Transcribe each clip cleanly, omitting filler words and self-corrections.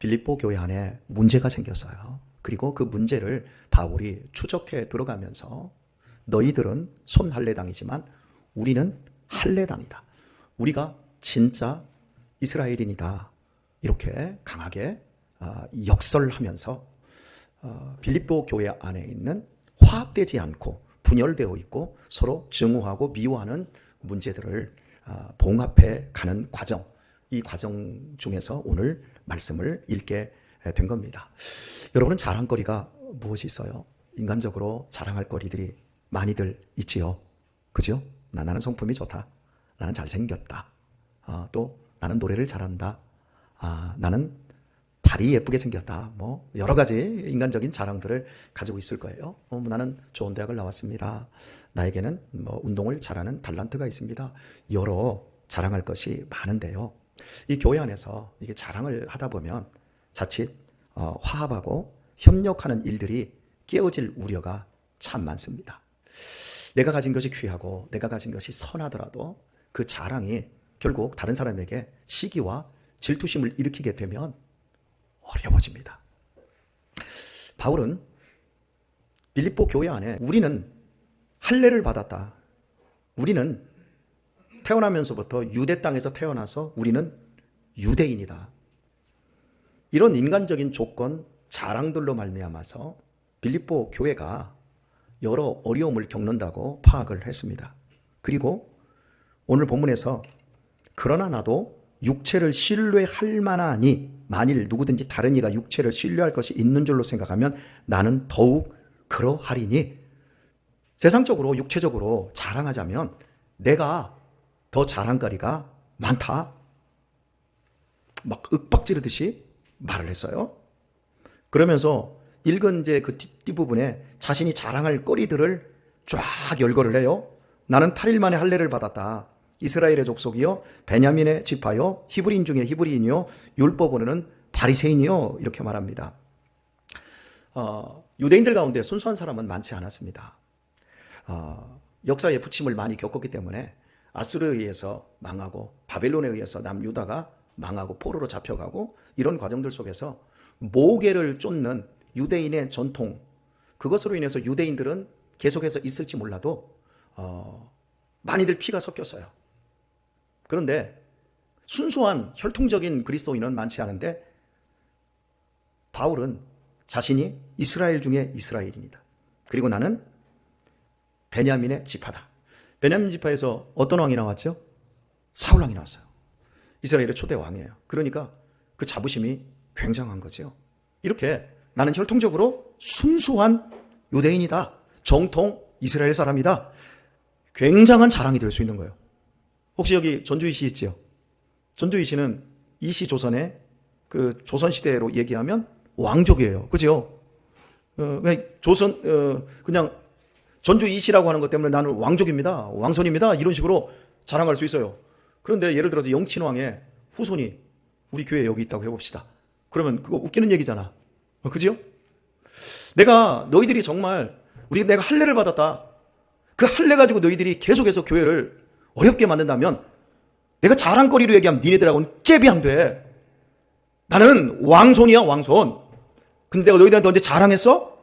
빌립보 교회 안에 문제가 생겼어요. 그리고 그 문제를 바울이 추적해 들어가면서 너희들은 손할례당이지만 우리는 할례당이다. 우리가 진짜 이스라엘인이다. 이렇게 강하게 역설하면서 빌립보 교회 안에 있는 화합되지 않고 분열되어 있고 서로 증오하고 미워하는 문제들을 봉합해 가는 과정, 이 과정 중에서 오늘 말씀을 읽게 된 겁니다. 여러분은 자랑거리가 무엇이 있어요? 인간적으로 자랑할 거리들이 많이들 있지요. 그죠? 나는 성품이 좋다. 나는 잘생겼다. 또 나는 노래를 잘한다. 나는 발이 예쁘게 생겼다. 뭐 여러 가지 인간적인 자랑들을 가지고 있을 거예요. 나는 좋은 대학을 나왔습니다. 나에게는 뭐 운동을 잘하는 탤런트가 있습니다. 여러 자랑할 것이 많은데요. 이 교회 안에서 이게 자랑을 하다 보면 자칫 화합하고 협력하는 일들이 깨어질 우려가 참 많습니다. 내가 가진 것이 귀하고 내가 가진 것이 선하더라도 그 자랑이 결국 다른 사람에게 시기와 질투심을 일으키게 되면 어려워집니다. 바울은 빌립보 교회 안에 우리는 할례를 받았다. 우리는 태어나면서부터 유대 땅에서 태어나서 우리는 유대인이다. 이런 인간적인 조건, 자랑들로 말미암아서 빌립보 교회가 여러 어려움을 겪는다고 파악을 했습니다. 그리고 오늘 본문에서 그러나 나도 육체를 신뢰할 만하니 만일 누구든지 다른 이가 육체를 신뢰할 것이 있는 줄로 생각하면 나는 더욱 그러하리니 세상적으로 육체적으로 자랑하자면 내가 더 자랑거리가 많다. 막 윽박지르듯이 말을 했어요. 그러면서 읽은 이제 그 뒷부분에 자신이 자랑할 거리들을 쫙 열거를 해요. 나는 8일 만에 할례를 받았다. 이스라엘의 족속이요, 베냐민의 지파요, 히브리인 중에 히브리인이요, 율법으로는 바리새인이요, 이렇게 말합니다. 유대인들 가운데 순수한 사람은 많지 않았습니다. 역사의 부침을 많이 겪었기 때문에 아수르에 의해서 망하고 바벨론에 의해서 남유다가 망하고 포로로 잡혀가고 이런 과정들 속에서 모계를 쫓는 유대인의 전통, 그것으로 인해서 유대인들은 계속해서 있을지 몰라도 많이들 피가 섞였어요. 그런데 순수한 혈통적인 그리스도인은 많지 않은데 바울은 자신이 이스라엘 중에 이스라엘입니다. 그리고 나는 베냐민의 지파다. 베냐민 지파에서 어떤 왕이 나왔죠? 사울 왕이 나왔어요. 이스라엘의 초대 왕이에요. 그러니까 그 자부심이 굉장한 거죠. 이렇게 나는 혈통적으로 순수한 유대인이다. 정통 이스라엘 사람이다. 굉장한 자랑이 될 수 있는 거예요. 혹시 여기 전주희 씨 있지요? 전주희 씨는 이시 조선의 그 조선시대로 얘기하면 왕족이에요. 그죠? 그냥 전주 이시라고 하는 것 때문에 나는 왕족입니다. 왕손입니다. 이런 식으로 자랑할 수 있어요. 그런데 예를 들어서 영친왕의 후손이 우리 교회에 여기 있다고 해봅시다. 그러면 그거 웃기는 얘기잖아. 그죠? 너희들이 정말 내가 할례를 받았다. 그 할례 가지고 너희들이 계속해서 교회를 어렵게 만든다면 내가 자랑거리로 얘기하면 니네들하고는 잽이 안 돼. 나는 왕손이야, 왕손. 근데 내가 너희들한테 언제 자랑했어?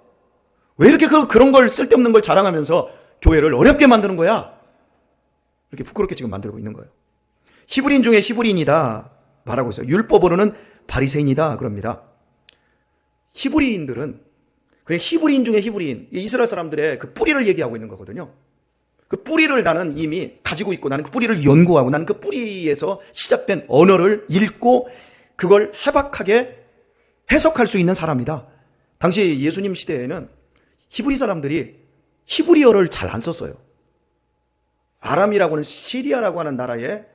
왜 이렇게 그런 걸 쓸데없는 걸 자랑하면서 교회를 어렵게 만드는 거야? 이렇게 부끄럽게 지금 만들고 있는 거예요. 히브리인 중에 히브리인이다 말하고 있어요. 율법으로는 바리새인이다 그럽니다. 히브리인들은 그냥 히브리인 중에 히브리인, 이스라엘 사람들의 그 뿌리를 얘기하고 있는 거거든요. 그 뿌리를 나는 이미 가지고 있고 나는 그 뿌리를 연구하고 나는 그 뿌리에서 시작된 언어를 읽고 그걸 해박하게 해석할 수 있는 사람이다. 당시 예수님 시대에는 히브리 사람들이 히브리어를 잘 안 썼어요. 아람이라고 하는 시리아라고 하는 나라의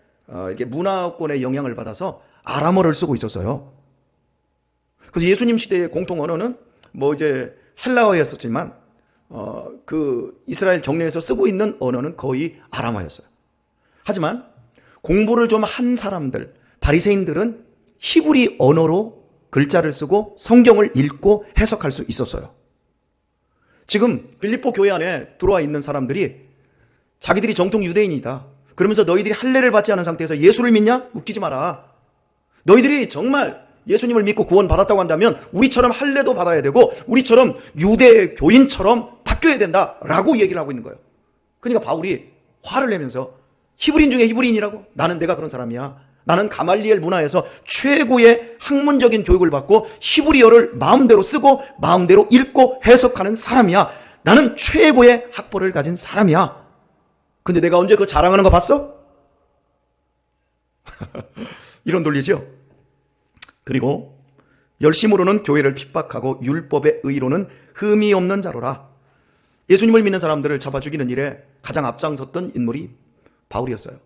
이게 문화권의 영향을 받아서 아람어를 쓰고 있었어요. 그래서 예수님 시대의 공통 언어는 이제 헬라어였었지만 그 이스라엘 경내에서 쓰고 있는 언어는 거의 아람어였어요. 하지만 공부를 좀 한 사람들, 바리새인들은 히브리 언어로 글자를 쓰고 성경을 읽고 해석할 수 있었어요. 지금 빌립보 교회 안에 들어와 있는 사람들이 자기들이 정통 유대인이다. 그러면서 너희들이 할례를 받지 않은 상태에서 예수를 믿냐? 웃기지 마라. 너희들이 정말 예수님을 믿고 구원 받았다고 한다면 우리처럼 할례도 받아야 되고 우리처럼 유대 교인처럼 바뀌어야 된다라고 얘기를 하고 있는 거예요. 그러니까 바울이 화를 내면서 히브리인 중에 히브리인이라고? 나는 내가 그런 사람이야. 나는 가말리엘 문화에서 최고의 학문적인 교육을 받고 히브리어를 마음대로 쓰고 마음대로 읽고 해석하는 사람이야. 나는 최고의 학벌을 가진 사람이야. 근데 내가 언제 그거 자랑하는 거 봤어? 이런 논리죠. 그리고 열심으로는 교회를 핍박하고 율법의 의로는 흠이 없는 자로라. 예수님을 믿는 사람들을 잡아 죽이는 일에 가장 앞장섰던 인물이 바울이었어요.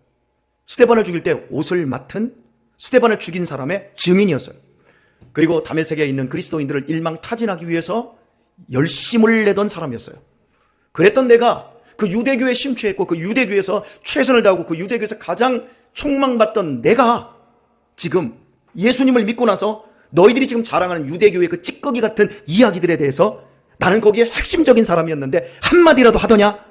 스데반을 죽일 때 옷을 맡은 스데반을 죽인 사람의 증인이었어요. 그리고 다메섹에 있는 그리스도인들을 일망타진하기 위해서 열심을 내던 사람이었어요. 그랬던 내가 그 유대교에 심취했고 그 유대교에서 최선을 다하고 그 유대교에서 가장 촉망받던 내가 지금 예수님을 믿고 나서 너희들이 지금 자랑하는 유대교의 그 찌꺼기 같은 이야기들에 대해서 나는 거기에 핵심적인 사람이었는데 한마디라도 하더냐?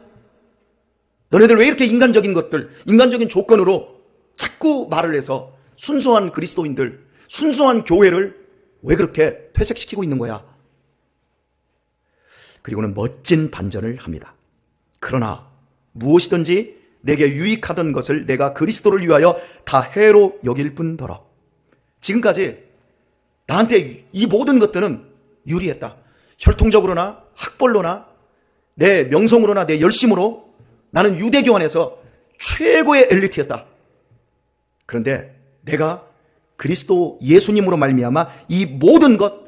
너네들 왜 이렇게 인간적인 것들, 인간적인 조건으로 자꾸 말을 해서 순수한 그리스도인들, 순수한 교회를 왜 그렇게 퇴색시키고 있는 거야? 그리고는 멋진 반전을 합니다. 그러나 무엇이든지 내게 유익하던 것을 내가 그리스도를 위하여 다 해로 여길 뿐더러. 지금까지 나한테 이 모든 것들은 유리했다. 혈통적으로나 학벌로나 내 명성으로나 내 열심으로 나는 유대교 안에서 최고의 엘리트였다. 그런데 내가 그리스도 예수님으로 말미암아 이 모든 것,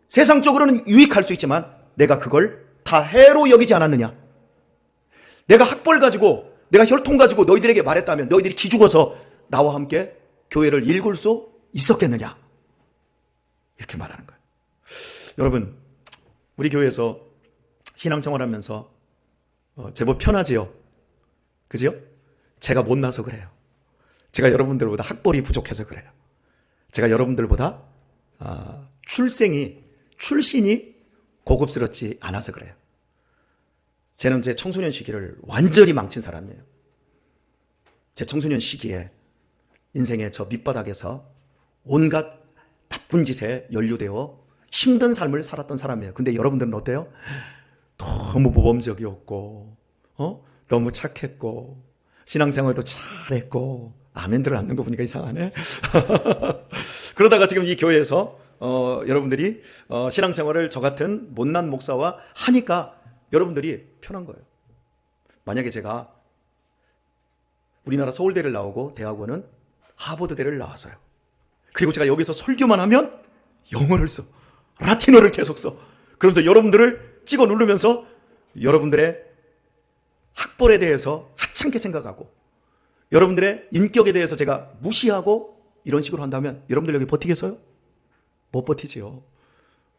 세상적으로는 유익할 수 있지만 내가 그걸 다 해로 여기지 않았느냐? 내가 학벌 가지고 내가 혈통 가지고 너희들에게 말했다면 너희들이 기죽어서 나와 함께 교회를 일굴 수 있었겠느냐? 이렇게 말하는 거예요. 여러분, 우리 교회에서 신앙생활하면서 제법 편하지요? 그죠? 제가 못나서 그래요. 제가 여러분들보다 학벌이 부족해서 그래요. 제가 여러분들보다 출신이 고급스럽지 않아서 그래요. 저는 제 청소년 시기를 완전히 망친 사람이에요. 제 청소년 시기에 인생의 저 밑바닥에서 온갖 나쁜 짓에 연루되어 힘든 삶을 살았던 사람이에요. 근데 여러분들은 어때요? 너무 모범적이었고 너무 착했고 신앙생활도 잘했고 아멘들을 안 넣는 거 보니까 이상하네. 그러다가 지금 이 교회에서 여러분들이 신앙생활을 저 같은 못난 목사와 하니까 여러분들이 편한 거예요. 만약에 제가 우리나라 서울대를 나오고 대학원은 하버드대를 나왔어요. 그리고 제가 여기서 설교만 하면 영어를 써. 라틴어를 계속 써. 그러면서 여러분들을 찍어 누르면서 여러분들의 학벌에 대해서 하찮게 생각하고 여러분들의 인격에 대해서 제가 무시하고 이런 식으로 한다면 여러분들 여기 버티겠어요? 못 버티지요.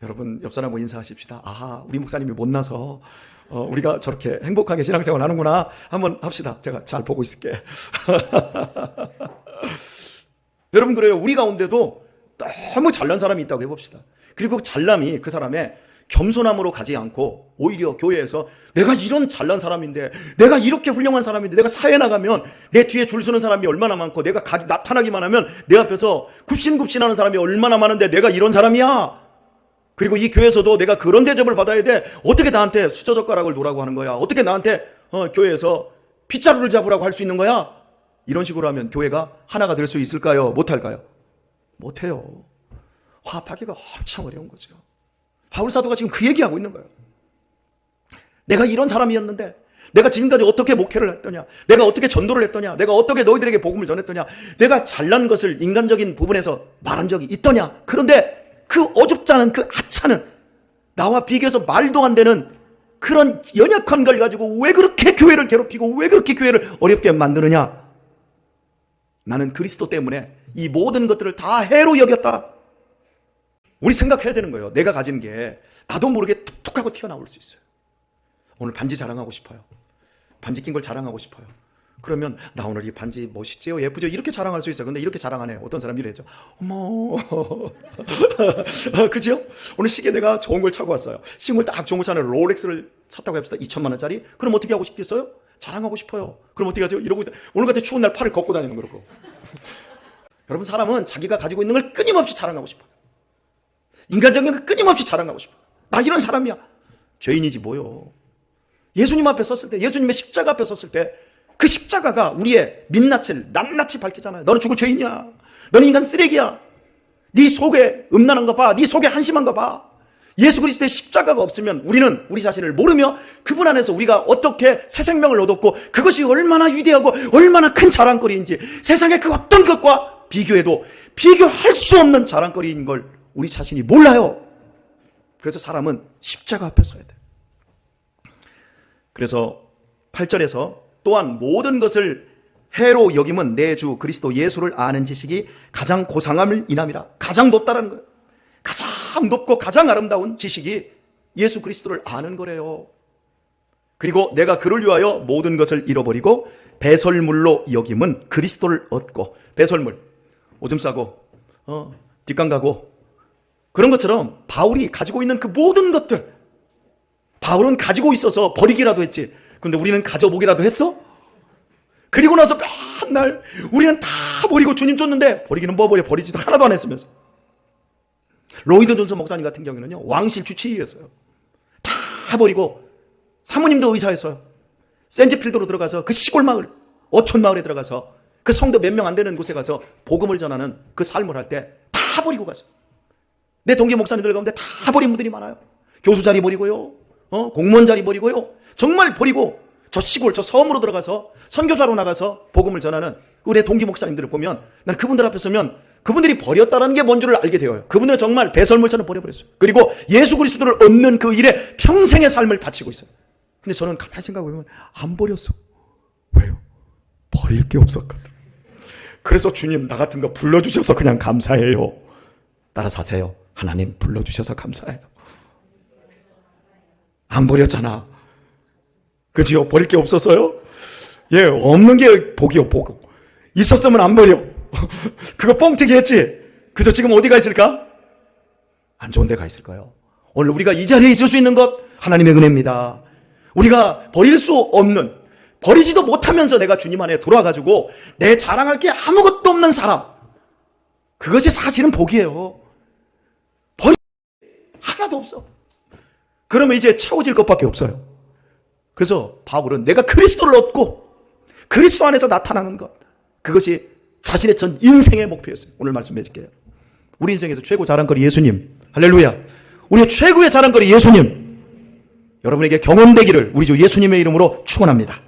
여러분 옆 사람하고 인사하십시다. 아, 우리 목사님이 못나서 우리가 저렇게 행복하게 신앙생활 하는구나. 한번 합시다. 제가 잘 보고 있을게. 여러분, 그래요. 우리 가운데도 너무 잘난 사람이 있다고 해봅시다. 그리고 그 잘남이 그 사람의 겸손함으로 가지 않고 오히려 교회에서 내가 이런 잘난 사람인데, 내가 이렇게 훌륭한 사람인데, 내가 사회 나가면 내 뒤에 줄 서는 사람이 얼마나 많고, 내가 나타나기만 하면 내 앞에서 굽신굽신하는 사람이 얼마나 많은데 내가 이런 사람이야. 그리고 이 교회에서도 내가 그런 대접을 받아야 돼. 어떻게 나한테 수저젓가락을 놓으라고 하는 거야? 어떻게 나한테 교회에서 빗자루를 잡으라고 할 수 있는 거야? 이런 식으로 하면 교회가 하나가 될 수 있을까요? 못할까요? 못해요. 화합하기가 엄청 어려운 거죠. 바울 사도가 지금 그 얘기하고 있는 거예요. 내가 이런 사람이었는데, 내가 지금까지 어떻게 목회를 했더냐, 내가 어떻게 전도를 했더냐, 내가 어떻게 너희들에게 복음을 전했더냐, 내가 잘난 것을 인간적인 부분에서 말한 적이 있더냐. 그런데 그 어줍지 않은 그 하찮은, 나와 비교해서 말도 안 되는 그런 연약한 걸 가지고 왜 그렇게 교회를 괴롭히고 왜 그렇게 교회를 어렵게 만드느냐. 나는 그리스도 때문에 이 모든 것들을 다 해로 여겼다. 우리 생각해야 되는 거예요. 내가 가진 게 나도 모르게 툭툭하고 튀어나올 수 있어요. 오늘 반지 자랑하고 싶어요. 반지 낀 걸 자랑하고 싶어요. 그러면 나 오늘 이 반지 멋있지요? 예쁘죠? 이렇게 자랑할 수 있어요. 근데 이렇게 자랑하네. 어떤 사람이 이래죠. 어머. 그죠? 오늘 시계 내가 좋은 걸 차고 왔어요. 시계 딱 좋은 걸 차는 롤렉스를 샀다고 합시다. 2천만 원짜리. 그럼 어떻게 하고 싶겠어요? 자랑하고 싶어요. 그럼 어떻게 하죠? 이러고 오늘 같은 추운 날 팔을 걷고 다니는 거고. 여러분, 사람은 자기가 가지고 있는 걸 끊임없이 자랑하고 싶어요. 인간적인 거 끊임없이 자랑하고 싶어. 나 이런 사람이야. 죄인이지 뭐요. 예수님 앞에 섰을 때, 예수님의 십자가 앞에 섰을 때 그 십자가가 우리의 민낯을 낱낱이 밝히잖아요. 너는 죽을 죄인이야. 너는 인간 쓰레기야. 네 속에 음란한 거 봐. 네 속에 한심한 거 봐. 예수 그리스도의 십자가가 없으면 우리는 우리 자신을 모르며 그분 안에서 우리가 어떻게 새 생명을 얻었고 그것이 얼마나 위대하고 얼마나 큰 자랑거리인지 세상의 그 어떤 것과 비교해도 비교할 수 없는 자랑거리인 걸 우리 자신이 몰라요. 그래서 사람은 십자가 앞에 서야 돼. 그래서 8절에서 또한 모든 것을 해로 여김은 내 주 그리스도 예수를 아는 지식이 가장 고상함을 인함이라. 가장 높다라는 거예요. 가장 높고 가장 아름다운 지식이 예수 그리스도를 아는 거래요. 그리고 내가 그를 위하여 모든 것을 잃어버리고 배설물로 여김은 그리스도를 얻고. 배설물, 오줌 싸고 뒷강 가고 그런 것처럼 바울이 가지고 있는 그 모든 것들, 바울은 가지고 있어서 버리기라도 했지. 근데 우리는 가져보기라도 했어? 그리고 나서 맨날 우리는 다 버리고 주님 줬는데 버리기는 뭐 버려. 버리지도 하나도 안 했으면서. 로이드 존슨 목사님 같은 경우는요, 왕실 주치의였어요. 다 버리고 사모님도 의사였어요. 샌즈필드로 들어가서 그 시골 마을, 어촌 마을에 들어가서 그 성도 몇 명 안 되는 곳에 가서 복음을 전하는 그 삶을 할 때 다 버리고 갔어요. 내 동기 목사님들 가운데 다 버린 분들이 많아요. 교수 자리 버리고요, 공무원 자리 버리고요, 정말 버리고 저 시골, 저 섬으로 들어가서 선교사로 나가서 복음을 전하는 우리 동기 목사님들을 보면 난 그분들 앞에 서면 그분들이 버렸다는 게 뭔 줄을 알게 되어요. 그분들은 정말 배설물처럼 버려버렸어요. 그리고 예수 그리스도를 얻는 그 일에 평생의 삶을 바치고 있어요. 근데 저는 가만히 생각해보면 안 버렸어. 왜요? 버릴 게 없었거든. 그래서 주님 나 같은 거 불러주셔서 그냥 감사해요. 따라서 하세요. 하나님 불러주셔서 감사해요. 안 버렸잖아. 그지요? 버릴 게 없었어요? 예, 없는 게 복이요, 복. 있었으면 안 버려. 그거 뻥튀기 했지? 그래서 지금 어디가 있을까? 안 좋은 데가 있을까요? 오늘 우리가 이 자리에 있을 수 있는 것 하나님의 은혜입니다. 우리가 버릴 수 없는, 버리지도 못하면서 내가 주님 안에 돌아가지고 내 자랑할 게 아무것도 없는 사람, 그것이 사실은 복이에요. 버릴 게 하나도 없어. 그러면 이제 채워질 것밖에 없어요. 그래서 바울은 내가 그리스도를 얻고 그리스도 안에서 나타나는 것, 그것이 자신의 전 인생의 목표였어요. 오늘 말씀해 줄게요. 우리 인생에서 최고 자랑거리 예수님. 할렐루야. 우리의 최고의 자랑거리 예수님. 여러분에게 경험되기를 우리 주 예수님의 이름으로 축원합니다.